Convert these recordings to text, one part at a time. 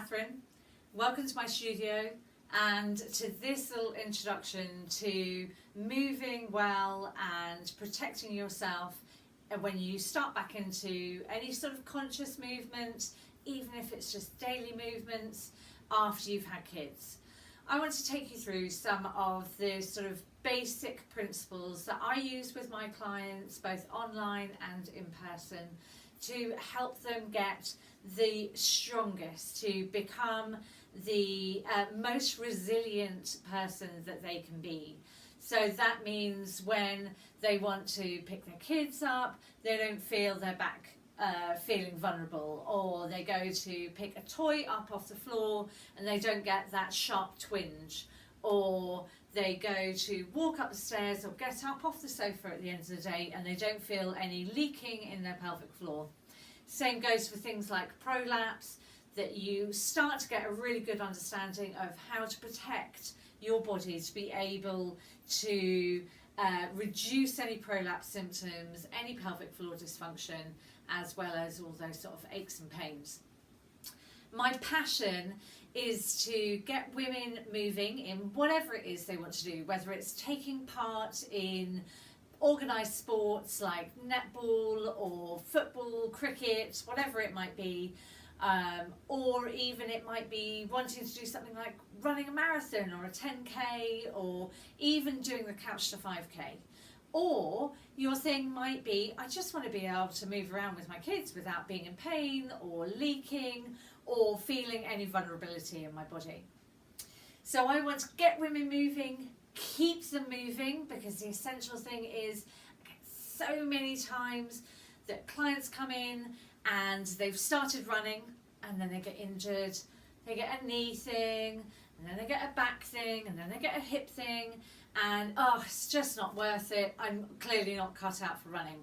Catherine. Welcome to my studio and to this little introduction to moving well and protecting yourself when you start back into any sort of conscious movement, even if it's just daily movements after you've had kids. I want to take you through some of the sort of basic principles that I use with my clients, both online and in person, to help them get the strongest, to become the most resilient person that they can be. So that means when they want to pick their kids up, they don't feel their back feeling vulnerable, or they go to pick a toy up off the floor and they don't get that sharp twinge, or they go to walk up the stairs or get up off the sofa at the end of the day and they don't feel any leaking in their pelvic floor. Same goes for things like prolapse, that you start to get a really good understanding of how to protect your body to be able to reduce any prolapse symptoms, any pelvic floor dysfunction, as well as all those sort of aches and pains. My passion is to get women moving in whatever it is they want to do, whether it's taking part in organised sports like netball or football, cricket, whatever it might be, or even it might be wanting to do something like running a marathon or a 10k, or even doing the couch to 5k. Or your thing might be, I just want to be able to move around with my kids without being in pain or leaking or feeling any vulnerability in my body. So I want to get women moving, keep them moving, because the essential thing is, I get so many times that clients come in and they've started running and then they get injured, they get a knee thing, and then they get a back thing, and then they get a hip thing, and oh, it's just not worth it. I'm clearly not cut out for running.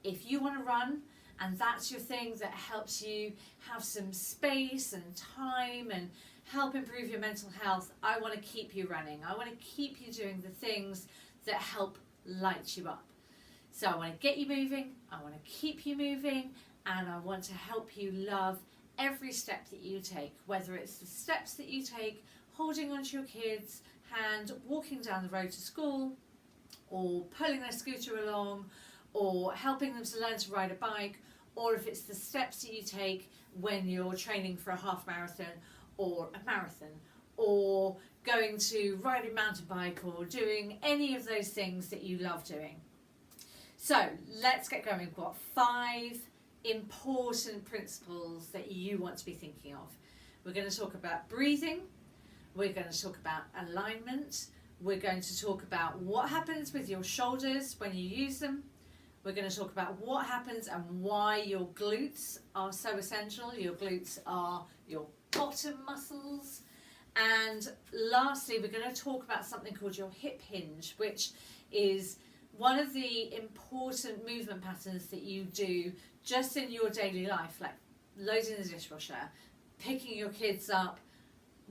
If you want to run and that's your thing that helps you have some space and time and help improve your mental health, I want to keep you running. I want to keep you doing the things that help light you up. So I want to get you moving, I want to keep you moving, and I want to help you love every step that you take, whether it's the steps that you take holding onto your kids' hand, walking down the road to school, or pulling their scooter along, or helping them to learn to ride a bike, or if it's the steps that you take when you're training for a half marathon or a marathon, or going to ride a mountain bike, or doing any of those things that you love doing. So let's get going. We've got 5 important principles that you want to be thinking of. We're going to talk about breathing, we're going to talk about alignment, we're going to talk about what happens with your shoulders when you use them, we're going to talk about what happens and why your glutes are so essential. Your glutes are your bottom muscles. And lastly, we're going to talk about something called your hip hinge, which is one of the important movement patterns that you do just in your daily life, like loading the dishwasher, picking your kids up,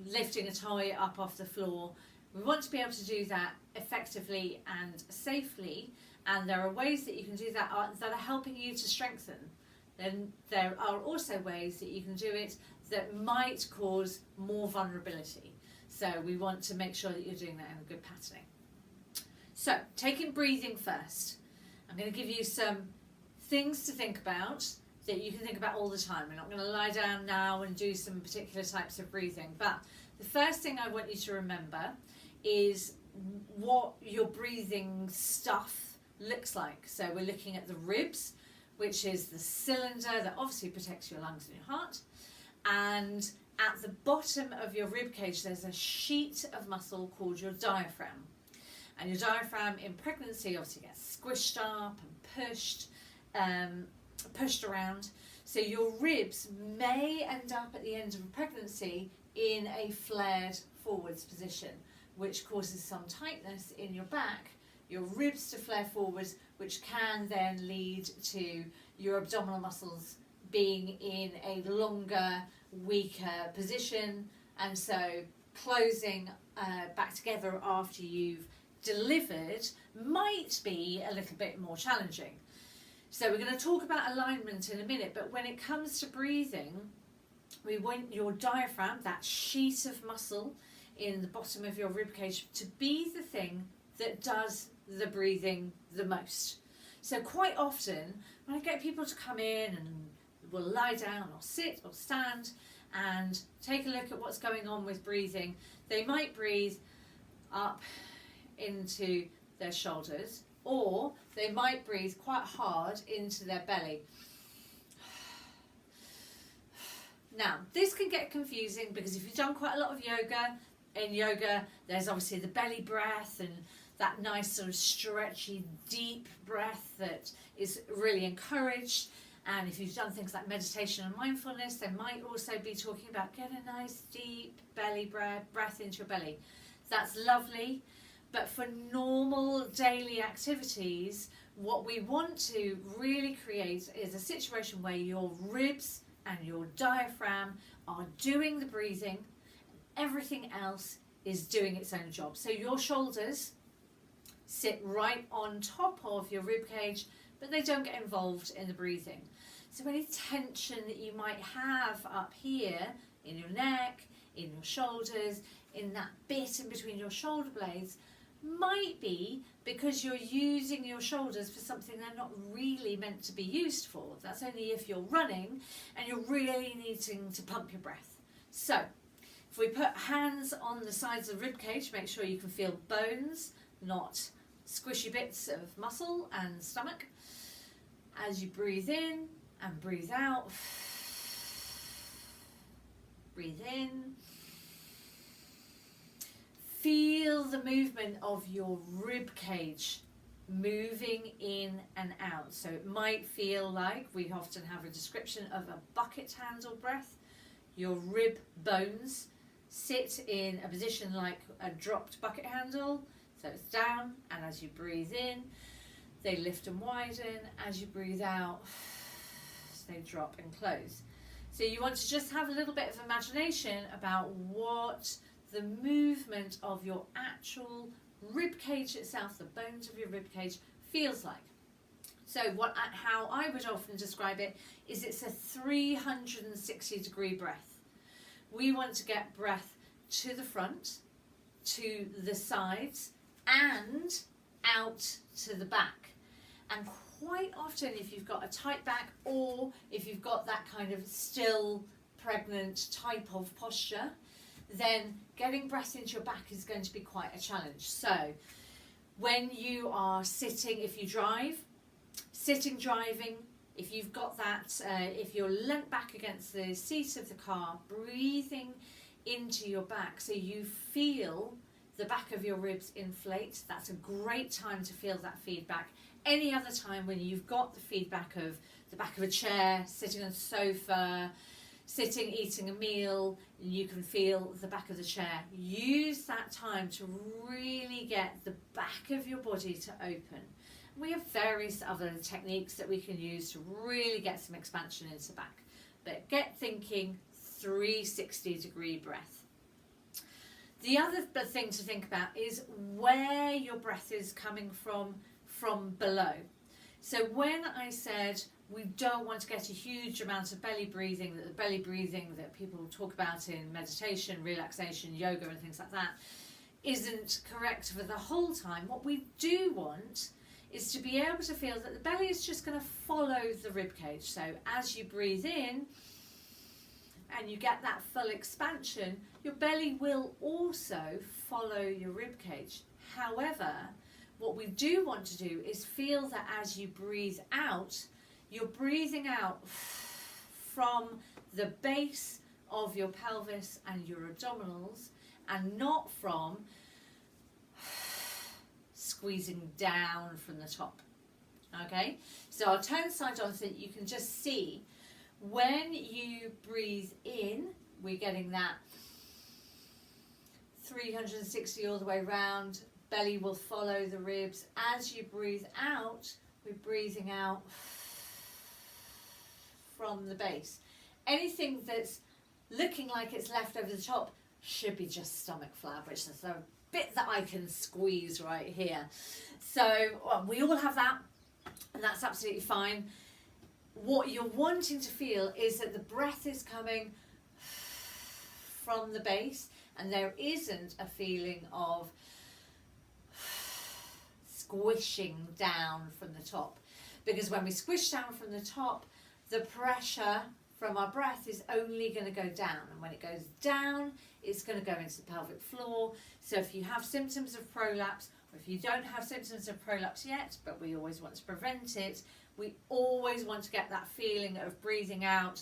lifting a toy up off the floor. We want to be able to do that effectively and safely, and there are ways that you can do that that are helping you to strengthen. Then there are also ways that you can do it that might cause more vulnerability. So we want to make sure that you're doing that in a good patterning. So taking breathing first, I'm going to give you some things to think about that you can think about all the time. We're not going to lie down now and do some particular types of breathing, but the first thing I want you to remember is what your breathing stuff looks like. So we're looking at the ribs, which is the cylinder that obviously protects your lungs and your heart, and at the bottom of your rib cage there's a sheet of muscle called your diaphragm. And your diaphragm in pregnancy obviously gets squished up and pushed around. So your ribs may end up at the end of a pregnancy in a flared forwards position, which causes some tightness in your back, your ribs to flare forwards, which can then lead to your abdominal muscles being in a longer, weaker position, and so closing back together after you've delivered might be a little bit more challenging. So we're going to talk about alignment in a minute, but when it comes to breathing, We want your diaphragm, that sheet of muscle in the bottom of your rib cage, to be the thing that does the breathing the most. So quite often when I get people to come in and will lie down or sit or stand and take a look at what's going on with breathing, they might breathe up into their shoulders, or they might breathe quite hard into their belly. Now, this can get confusing because if you've done quite a lot of yoga, in yoga there's obviously the belly breath and that nice sort of stretchy deep breath that is really encouraged. And if you've done things like meditation and mindfulness, they might also be talking about get a nice deep belly breath into your belly. That's lovely, but for normal daily activities, what we want to really create is a situation where your ribs and your diaphragm are doing the breathing, everything else is doing its own job. So your shoulders sit right on top of your rib cage, but they don't get involved in the breathing. So any tension that you might have up here in your neck, in your shoulders, in that bit in between your shoulder blades, might be because you're using your shoulders for something they're not really meant to be used for. That's only if you're running and you're really needing to pump your breath. So if we put hands on the sides of the rib cage, make sure you can feel bones, not squishy bits of muscle and stomach. As you breathe in and breathe out, breathe in. Feel the movement of your rib cage moving in and out. So it might feel like, we often have a description of a bucket handle breath. Your rib bones sit in a position like a dropped bucket handle. So it's down, and as you breathe in, they lift and widen. As you breathe out, they drop and close. So you want to just have a little bit of imagination about what the movement of your actual rib cage itself, the bones of your rib cage, feels like. So how I would often describe it is it's a 360-degree breath. We want to get breath to the front, to the sides, and out to the back. And quite often, if you've got a tight back, or if you've got that kind of still pregnant type of posture, then getting breath into your back is going to be quite a challenge. So when you are sitting, if you drive, sitting driving, if you've got that, if you're leant back against the seat of the car, breathing into your back so you feel the back of your ribs inflate, that's a great time to feel that feedback. Any other time when you've got the feedback of the back of a chair, sitting on a sofa, sitting, eating a meal, you can feel the back of the chair. Use that time to really get the back of your body to open. We have various other techniques that we can use to really get some expansion into the back. But get thinking 360-degree breath. The other thing to think about is where your breath is coming from below. So when I said we don't want to get a huge amount of belly breathing, that the belly breathing that people talk about in meditation, relaxation, yoga and things like that isn't correct for the whole time, what we do want is to be able to feel that the belly is just going to follow the rib cage. So as you breathe in and you get that full expansion, your belly will also follow your rib cage. However, what we do want to do is feel that as you breathe out, you're breathing out from the base of your pelvis and your abdominals, and not from squeezing down from the top. Okay, so I'll turn the side on so that you can just see when you breathe in, we're getting that 360 all the way round. Belly will follow the ribs. As you breathe out, we're breathing out from the base. Anything that's looking like it's left over the top should be just stomach flab, which is a bit that I can squeeze right here. So we all have that, and that's absolutely fine. What you're wanting to feel is that the breath is coming from the base, and there isn't a feeling of squishing down from the top. Because when we squish down from the top, the pressure from our breath is only going to go down, and when it goes down, it's going to go into the pelvic floor. So if you have symptoms of prolapse, or if you don't have symptoms of prolapse yet, but we always want to prevent it, we always want to get that feeling of breathing out,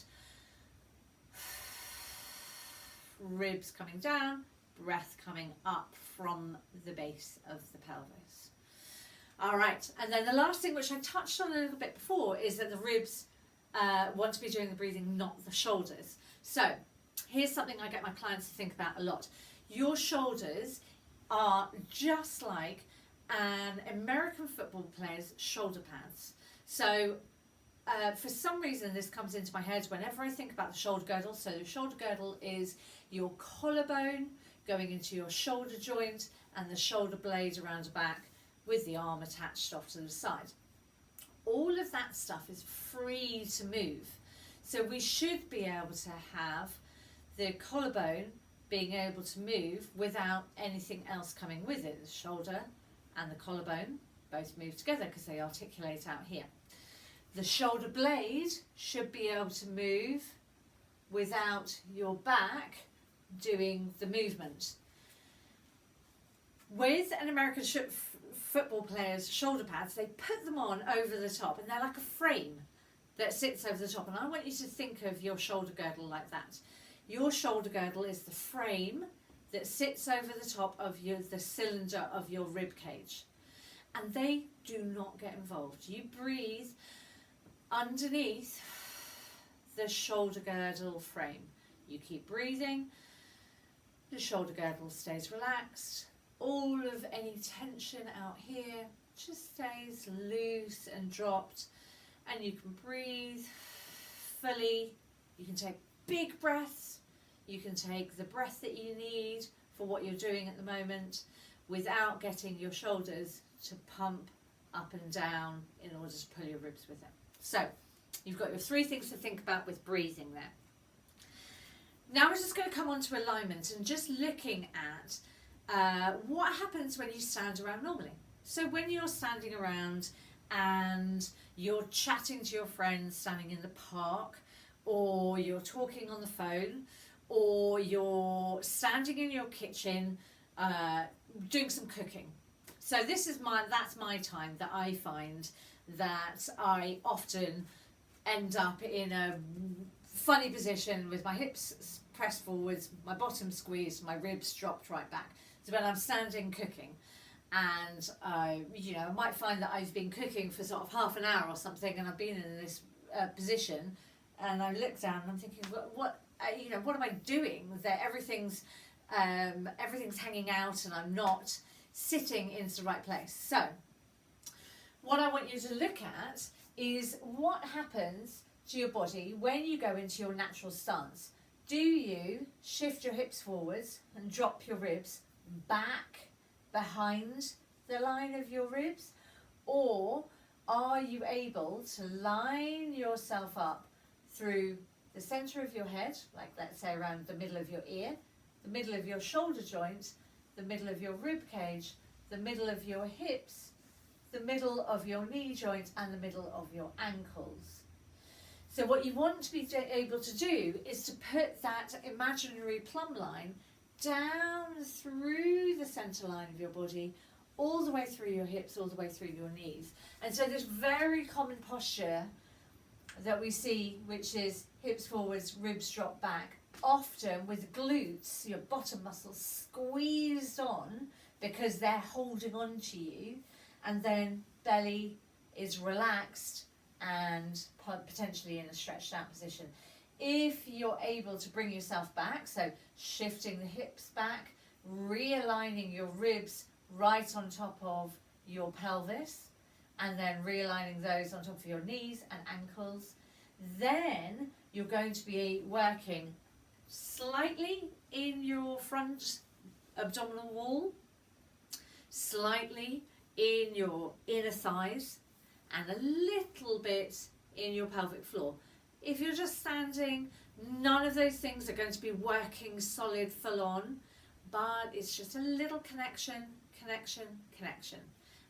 ribs coming down, breath coming up from the base of the pelvis. All right, and then the last thing, which I touched on a little bit before, is that the ribs want to be doing the breathing, not the shoulders. So here's something I get my clients to think about a lot. Your shoulders are just like an American football player's shoulder pads. So for some reason this comes into my head whenever I think about the shoulder girdle. So the shoulder girdle is your collarbone going into your shoulder joint and the shoulder blade around the back with the arm attached off to the side. All of that stuff is free to move. So we should be able to have the collarbone being able to move without anything else coming with it. The shoulder and the collarbone both move together because they articulate out here. The shoulder blade should be able to move without your back doing the movement. With an American football player's shoulder pads, they put them on over the top, and they're like a frame that sits over the top. And I want you to think of your shoulder girdle like that. Your shoulder girdle is the frame that sits over the top of the cylinder of your rib cage, and they do not get involved. You breathe underneath the shoulder girdle frame. You keep breathing, the shoulder girdle stays relaxed. All of any tension out here just stays loose and dropped, and you can breathe fully. You can take big breaths. You can take the breath that you need for what you're doing at the moment without getting your shoulders to pump up and down in order to pull your ribs with it. So you've got your three things to think about with breathing there. Now we're just going to come on to alignment and just looking at what happens when you stand around normally. So when you're standing around and you're chatting to your friends standing in the park, or you're talking on the phone, or you're standing in your kitchen doing some cooking. So that's my time that I find that I often end up in a funny position with my hips pressed forwards, my bottom squeezed, my ribs dropped right back. So when I'm standing cooking, and I might find that I've been cooking for sort of half an hour or something, and I've been in this position, and I look down and I'm thinking, what am I doing? That everything's hanging out, and I'm not sitting into the right place. So what I want you to look at is what happens to your body when you go into your natural stance. Do you shift your hips forwards and drop your ribs back behind the line of your ribs, or are you able to line yourself up through the center of your head, like let's say around the middle of your ear, the middle of your shoulder joint, the middle of your rib cage, the middle of your hips, the middle of your knee joint, and the middle of your ankles? So what you want to be able to do is to put that imaginary plumb line down through the center line of your body, all the way through your hips, all the way through your knees. And so this very common posture that we see, which is hips forwards, ribs drop back, often with glutes, your bottom muscles squeezed on because they're holding on to you, and then belly is relaxed and potentially in a stretched out position. If you're able to bring yourself back, so shifting the hips back, realigning your ribs right on top of your pelvis, and then realigning those on top of your knees and ankles, then you're going to be working slightly in your front abdominal wall, slightly in your inner thighs, and a little bit in your pelvic floor. If you're just standing, None of those things are going to be working solid full on, but it's just a little connection, connection, connection.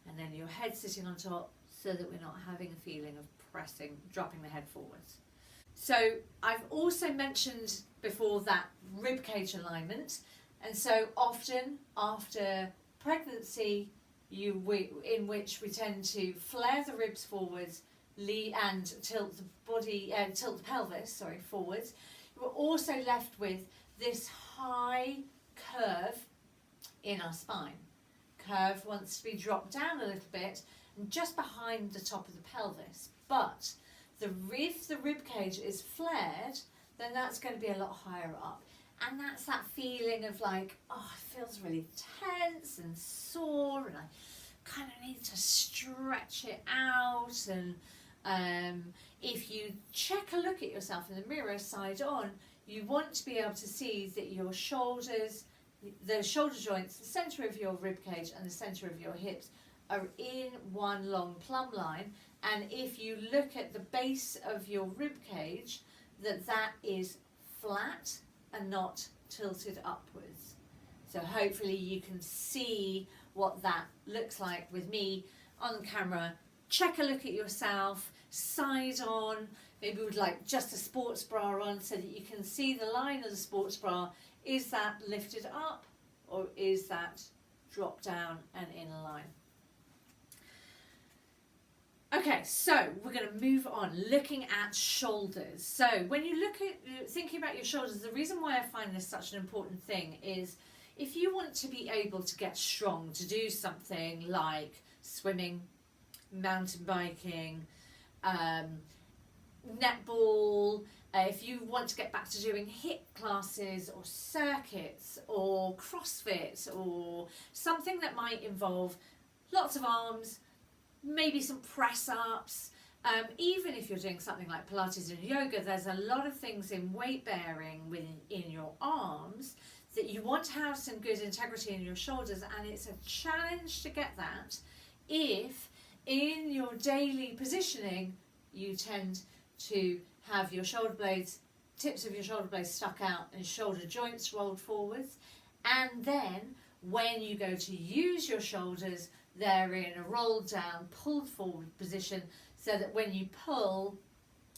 And then your head sitting on top so that we're not having a feeling of pressing, dropping the head forwards. So I've also mentioned before that rib cage alignment, and so often after pregnancy, in which we tend to flare the ribs forwards and tilt the body, tilt the pelvis, forwards. We're also left with this high curve in our spine. Curve wants to be dropped down a little bit and just behind the top of the pelvis, but if the rib cage is flared, then that's going to be a lot higher up. And that's that feeling of like, oh, it feels really tense and sore, and I kind of need to stretch it out. And if you check a look at yourself in the mirror side on, you want to be able to see that your shoulders, the shoulder joints, the centre of your rib cage and the centre of your hips are in one long plumb line. And if you look at the base of your rib cage, that is flat and not tilted upwards. So hopefully you can see what that looks like with me on camera. Check a look at yourself, side on, maybe with like just a sports bra on so that you can see the line of the sports bra. Is that lifted up or is that dropped down and in a line? Okay, so we're going to move on, looking at shoulders. So when you look at thinking about your shoulders, the reason why I find this such an important thing is if you want to be able to get strong, to do something like swimming, mountain biking, netball, if you want to get back to doing HIIT classes or circuits or CrossFit or something that might involve lots of arms, maybe some press ups, even if you're doing something like Pilates and yoga, there's a lot of things in weight bearing in your arms that you want to have some good integrity in your shoulders, and it's a challenge to get that if in your daily positioning you tend to have your shoulder blades, tips of your shoulder blades stuck out and shoulder joints rolled forwards, and then when you go to use your shoulders, they're in a rolled down, pulled forward position so that when you pull,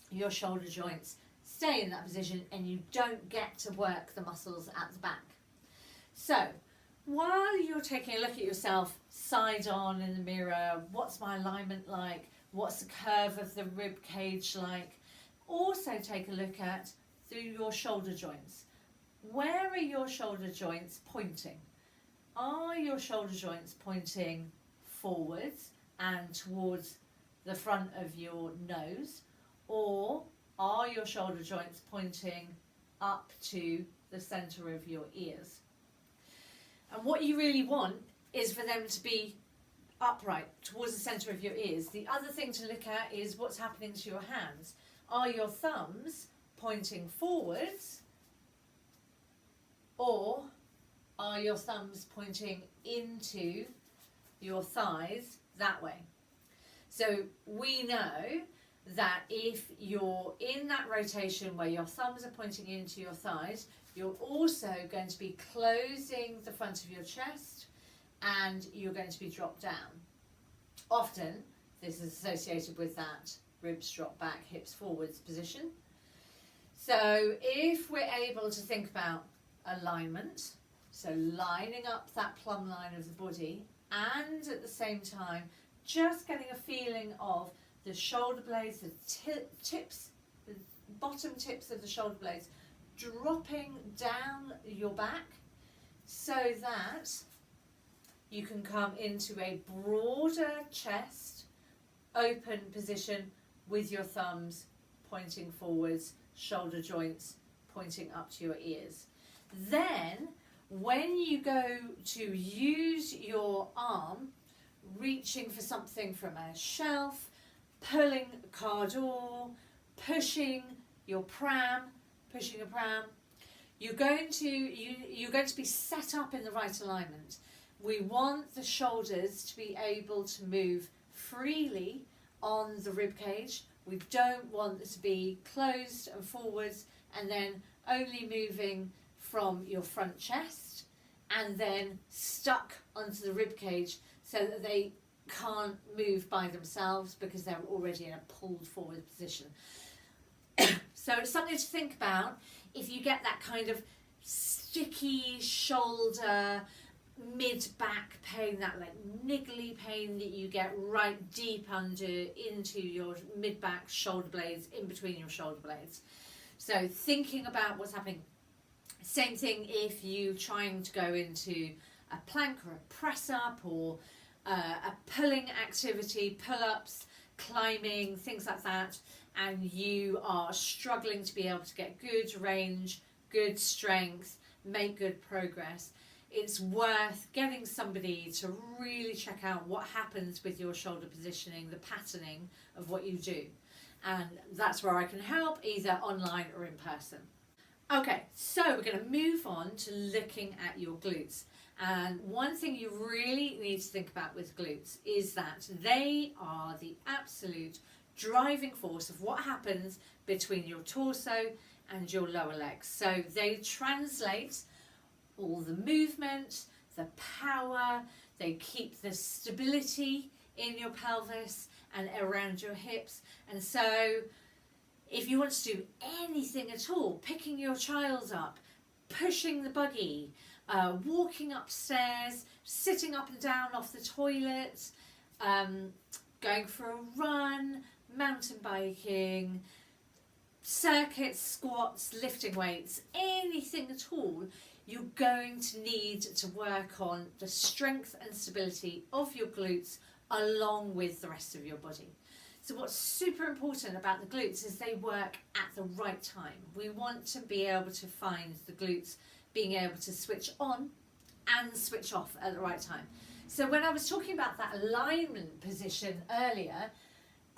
your shoulder joints stay in that position and you don't get to work the muscles at the back. So while you're taking a look at yourself side on in the mirror, what's my alignment like? What's the curve of the rib cage like? Also take a look at through your shoulder joints. Where are your shoulder joints pointing? Are your shoulder joints pointing forwards and towards the front of your nose, or are your shoulder joints pointing up to the centre of your ears? And what you really want is for them to be upright towards the centre of your ears. The other thing to look at is what's happening to your hands. Are your thumbs pointing forwards, or are your thumbs pointing into your thighs that way? So we know that if you're in that rotation where your thumbs are pointing into your thighs, you're also going to be closing the front of your chest and you're going to be dropped down. Often this is associated with that ribs drop back, hips forwards position. So if we're able to think about alignment, so lining up that plumb line of the body, and at the same time just getting a feeling of the shoulder blades, the tips, the bottom tips of the shoulder blades dropping down your back so that you can come into a broader chest, open position with your thumbs pointing forwards, shoulder joints pointing up to your ears. Then when you go to use your arm, reaching for something from a shelf, pulling a car door, pushing your pram, you're going to be set up in the right alignment. We want the shoulders to be able to move freely on the rib cage. We don't want it to be closed and forwards and then only moving from your front chest and then stuck onto the rib cage so that they can't move by themselves because they're already in a pulled forward position. So it's something to think about if you get that kind of sticky shoulder, mid-back pain, that like niggly pain that you get right deep under into your mid-back shoulder blades, in between your shoulder blades. So thinking about what's happening. Same thing if you're trying to go into a plank or a press up or a pulling activity, pull-ups, climbing, things like that, and you are struggling to be able to get good range, good strength, make good progress. It's worth getting somebody to really check out what happens with your shoulder positioning, the patterning of what you do. And that's where I can help, either online or in person. Okay, so we're going to move on to looking at your glutes. And one thing you really need to think about with glutes is that they are the absolute driving force of what happens between your torso and your lower legs. So they translate all the movement, the power, they keep the stability in your pelvis and around your hips. And so if you want to do anything at all, picking your child up, pushing the buggy, walking upstairs, sitting up and down off the toilet, going for a run, mountain biking, circuits, squats, lifting weights, anything at all, you're going to need to work on the strength and stability of your glutes along with the rest of your body. So what's super important about the glutes is they work at the right time. We want to be able to find the glutes being able to switch on and switch off at the right time. So when I was talking about that alignment position earlier,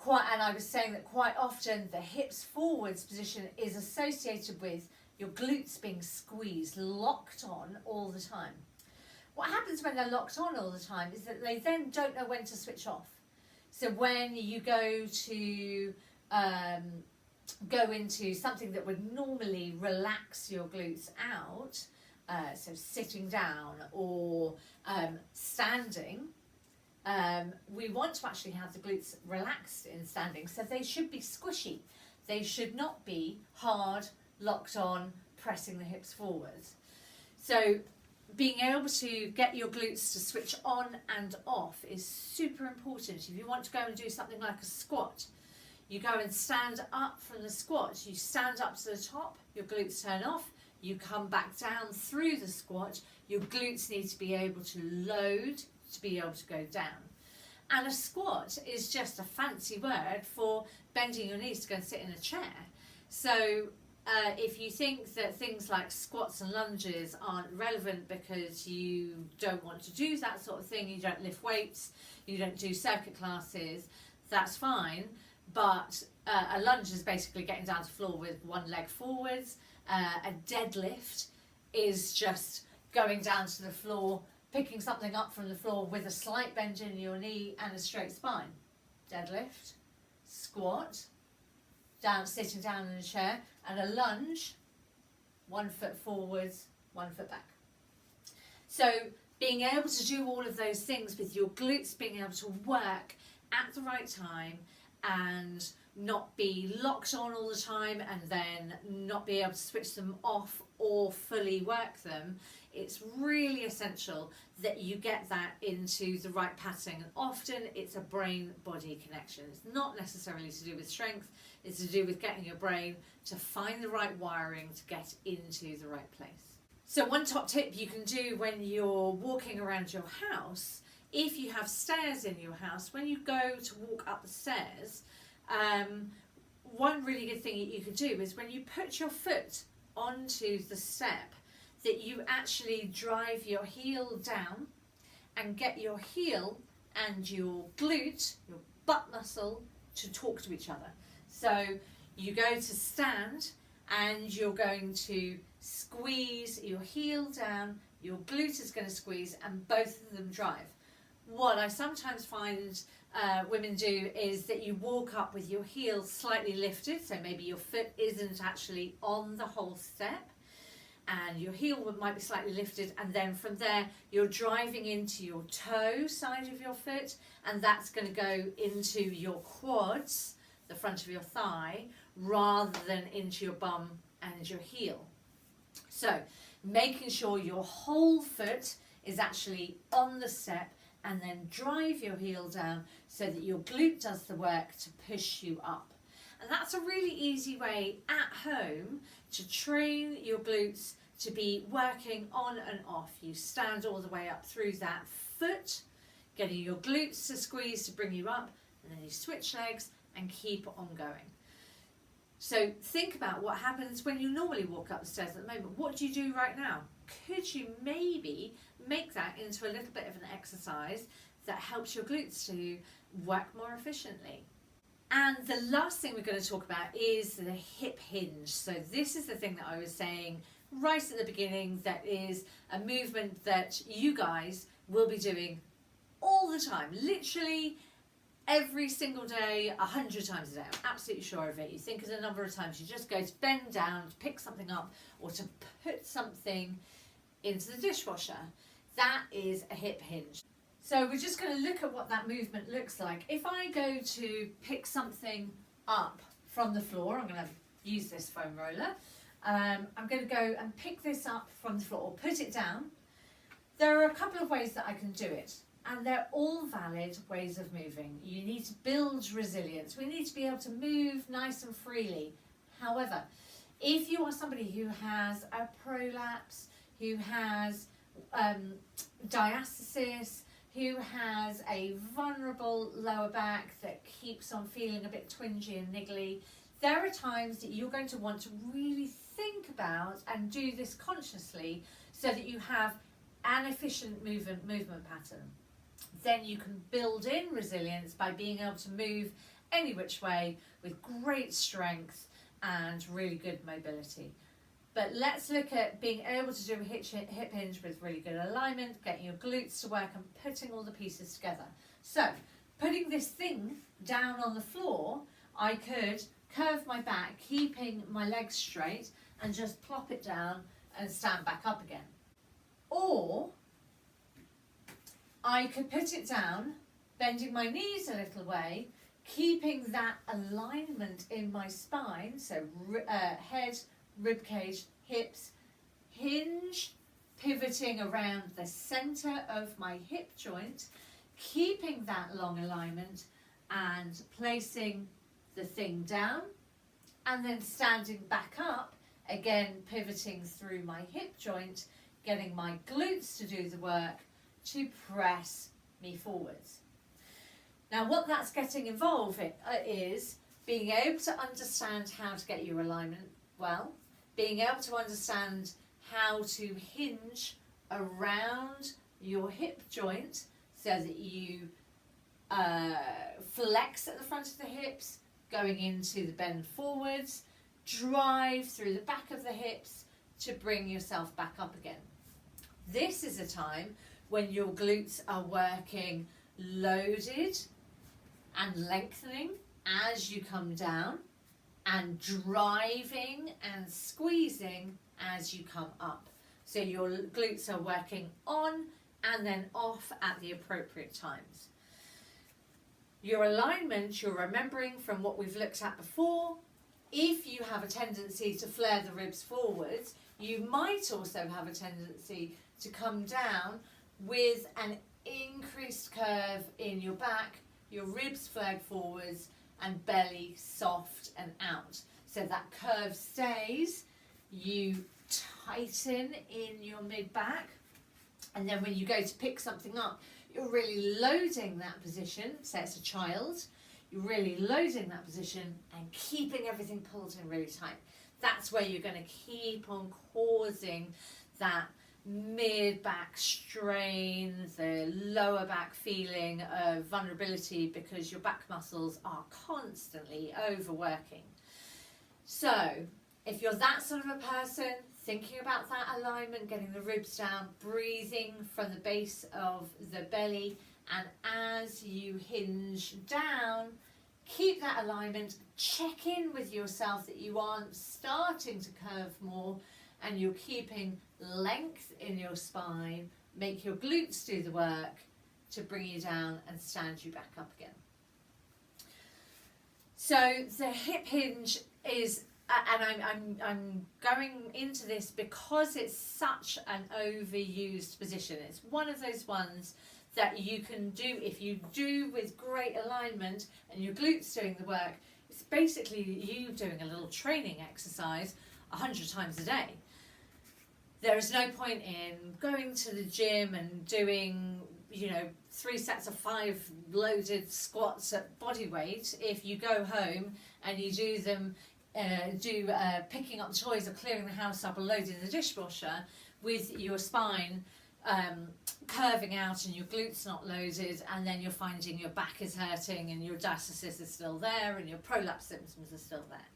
and I was saying that quite often the hips forwards position is associated with your glutes being squeezed, locked on all the time. What happens when they're locked on all the time is that they then don't know when to switch off. So when you go to go into something that would normally relax your glutes out, so sitting down or standing, we want to actually have the glutes relaxed in standing, so they should be squishy. They should not be hard, locked on, pressing the hips forward. So being able to get your glutes to switch on and off is super important. If you want to go and do something like a squat, you go and stand up from the squat, you stand up to the top, your glutes turn off, you come back down through the squat, your glutes need to be able to load to be able to go down. And a squat is just a fancy word for bending your knees to go and sit in a chair. So if you think that things like squats and lunges aren't relevant because you don't want to do that sort of thing, you don't lift weights, you don't do circuit classes, that's fine. But a lunge is basically getting down to the floor with one leg forwards. A deadlift is just going down to the floor, picking something up from the floor with a slight bend in your knee and a straight spine. Deadlift, squat, down, sitting down in a chair, and a lunge, 1 foot forwards, 1 foot back. So being able to do all of those things with your glutes being able to work at the right time and not be locked on all the time and then not be able to switch them off or fully work them, it's really essential that you get that into the right patterning. And often it's a brain-body connection. It's not necessarily to do with strength, it's to do with getting your brain to find the right wiring to get into the right place. So one top tip you can do when you're walking around your house, if you have stairs in your house, when you go to walk up the stairs, one really good thing you can do is when you put your foot onto the step, that you actually drive your heel down and get your heel and your glute, your butt muscle, to talk to each other. So you go to stand and you're going to squeeze your heel down, your glute is going to squeeze, and both of them drive. What I sometimes find women do is that you walk up with your heels slightly lifted, so maybe your foot isn't actually on the whole step and your heel might be slightly lifted, and then from there you're driving into your toe side of your foot, and that's going to go into your quads, the front of your thigh, rather than into your bum and your heel. So making sure your whole foot is actually on the step, and then drive your heel down so that your glute does the work to push you up. And that's a really easy way at home to train your glutes to be working on and off. You stand all the way up through that foot, getting your glutes to squeeze to bring you up, and then you switch legs and keep on going. So think about what happens when you normally walk up the stairs at the moment. What do you do right now? Could you maybe make that into a little bit of an exercise that helps your glutes to work more efficiently? And the last thing we're going to talk about is the hip hinge. So this is the thing that I was saying right at the beginning, that is a movement that you guys will be doing all the time, literally every single day, 100 times a day. I'm absolutely sure of it. You think of the number of times you just go to bend down to pick something up or to put something into the dishwasher. That is a hip hinge. So we're just going to look at what that movement looks like. If I go to pick something up from the floor, I'm going to use this foam roller. I'm going to go and pick this up from the floor or put it down. There are a couple of ways that I can do it, and they're all valid ways of moving. You need to build resilience. We need to be able to move nice and freely. However, if you are somebody who has a prolapse, who has diastasis, who has a vulnerable lower back that keeps on feeling a bit twingy and niggly, there are times that you're going to want to really think about and do this consciously so that you have an efficient movement pattern. Then you can build in resilience by being able to move any which way with great strength and really good mobility. But let's look at being able to do a hip hinge with really good alignment, getting your glutes to work and putting all the pieces together. So putting this thing down on the floor, I could curve my back, keeping my legs straight, and just plop it down and stand back up again. Or I could put it down, bending my knees a little way, keeping that alignment in my spine, so head, rib cage, hips, hinge, pivoting around the center of my hip joint, keeping that long alignment and placing the thing down, and then standing back up, again pivoting through my hip joint, getting my glutes to do the work to press me forwards. Now what that's getting involved in is being able to understand how to get your alignment well, being able to understand how to hinge around your hip joint so that you flex at the front of the hips, going into the bend forwards, drive through the back of the hips to bring yourself back up again. This is a time when your glutes are working loaded and lengthening as you come down, and driving and squeezing as you come up. So your glutes are working on and then off at the appropriate times. Your alignment, you're remembering from what we've looked at before, if you have a tendency to flare the ribs forwards, you might also have a tendency to come down with an increased curve in your back, your ribs flag forwards, and belly soft and out. So that curve stays, you tighten in your mid-back, and then when you go to pick something up, you're really loading that position. Say it's a child, you're really loading that position and keeping everything pulled in really tight. That's where you're going to keep on causing that mid-back strain, the lower back feeling of vulnerability, because your back muscles are constantly overworking. So if you're that sort of a person, thinking about that alignment, getting the ribs down, breathing from the base of the belly And as you hinge down, keep that alignment, check in with yourself that you aren't starting to curve more and you're keeping length in your spine. Make your glutes do the work to bring you down and stand you back up again. So the hip hinge is, and I'm going into this because it's such an overused position. It's one of those ones that you can do if you do with great alignment and your glutes doing the work. It's basically you doing a little training exercise 100 times a day. There is no point in going to the gym and doing, 3 sets of 5 loaded squats at body weight if you go home and you do them, picking up the toys or clearing the house up or loading the dishwasher with your spine curving out and your glutes not loaded, and then you're finding your back is hurting and your diastasis is still there and your prolapse symptoms are still there.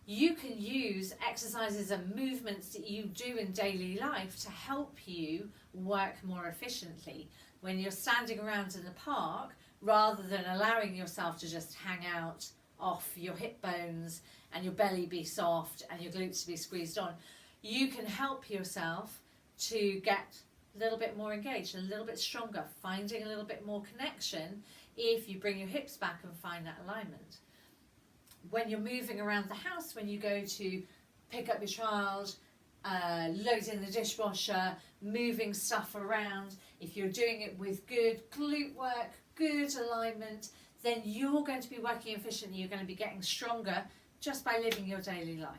You can use exercises and movements that you do in daily life to help you work more efficiently. When you're standing around in the park, rather than allowing yourself to just hang out off your hip bones and your belly be soft and your glutes to be squeezed on, you can help yourself to get a little bit more engaged, a little bit stronger, finding a little bit more connection if you bring your hips back and find that alignment. When you're moving around the house, when you go to pick up your child, loading the dishwasher, moving stuff around, if you're doing it with good glute work, good alignment, then you're going to be working efficiently, you're going to be getting stronger just by living your daily life.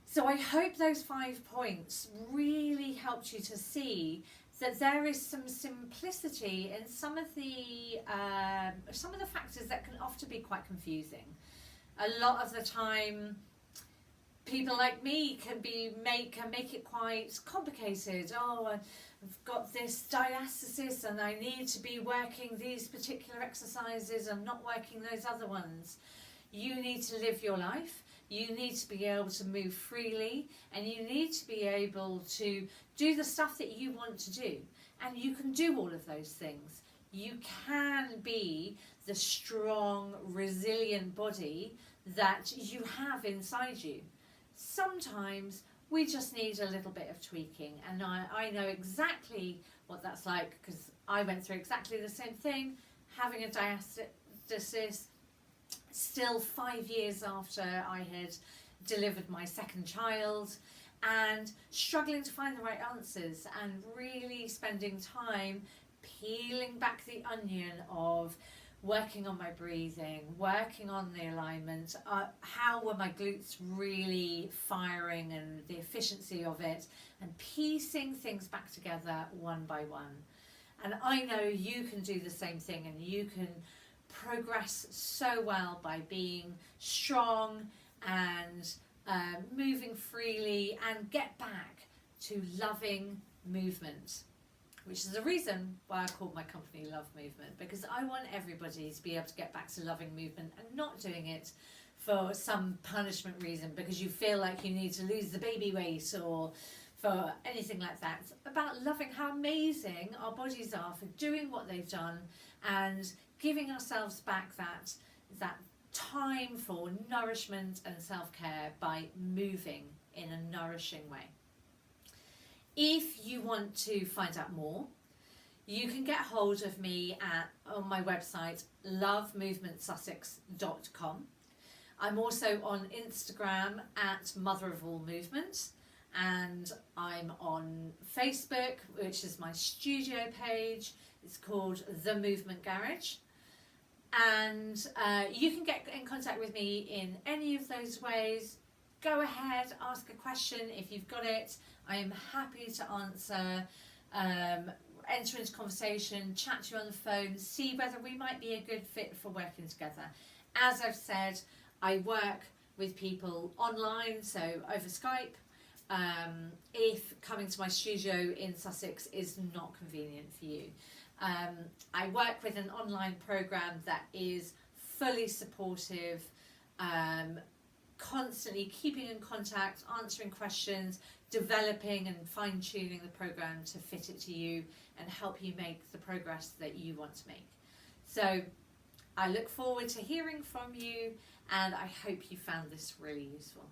So I hope those 5 points really helped you to see that there is some simplicity in some of the factors that can often be quite confusing. A lot of the time, people like me can make it quite complicated. Oh, I've got this diastasis and I need to be working these particular exercises and not working those other ones. You need to live your life. You need to be able to move freely, and you need to be able to do the stuff that you want to do. And you can do all of those things. You can be the strong, resilient body that you have inside you. Sometimes we just need a little bit of tweaking, and I know exactly what that's like because I went through exactly the same thing, having a diastasis. Still 5 years after I had delivered my second child, and struggling to find the right answers and really spending time peeling back the onion of working on my breathing, working on the alignment, how were my glutes really firing and the efficiency of it, and piecing things back together one by one. And I know you can do the same thing, and you can progress so well by being strong and moving freely, and get back to loving movement, which is the reason why I called my company Love Movement, because I want everybody to be able to get back to loving movement and not doing it for some punishment reason because you feel like you need to lose the baby weight or for anything like that. It's about loving how amazing our bodies are for doing what they've done and giving ourselves back that time for nourishment and self-care by moving in a nourishing way. If you want to find out more, you can get hold of me on my website lovemovementsussex.com. I'm also on Instagram at Mother of All Movement, and I'm on Facebook, which is my studio page. It's called The Movement Garage. And you can get in contact with me in any of those ways. Go ahead, ask a question if you've got it. I am happy to answer, enter into conversation, chat to you on the phone, see whether we might be a good fit for working together. As I've said, I work with people online, so over Skype, if coming to my studio in Sussex is not convenient for you. I work with an online program that is fully supportive, constantly keeping in contact, answering questions, developing and fine-tuning the program to fit it to you and help you make the progress that you want to make. So I look forward to hearing from you, and I hope you found this really useful.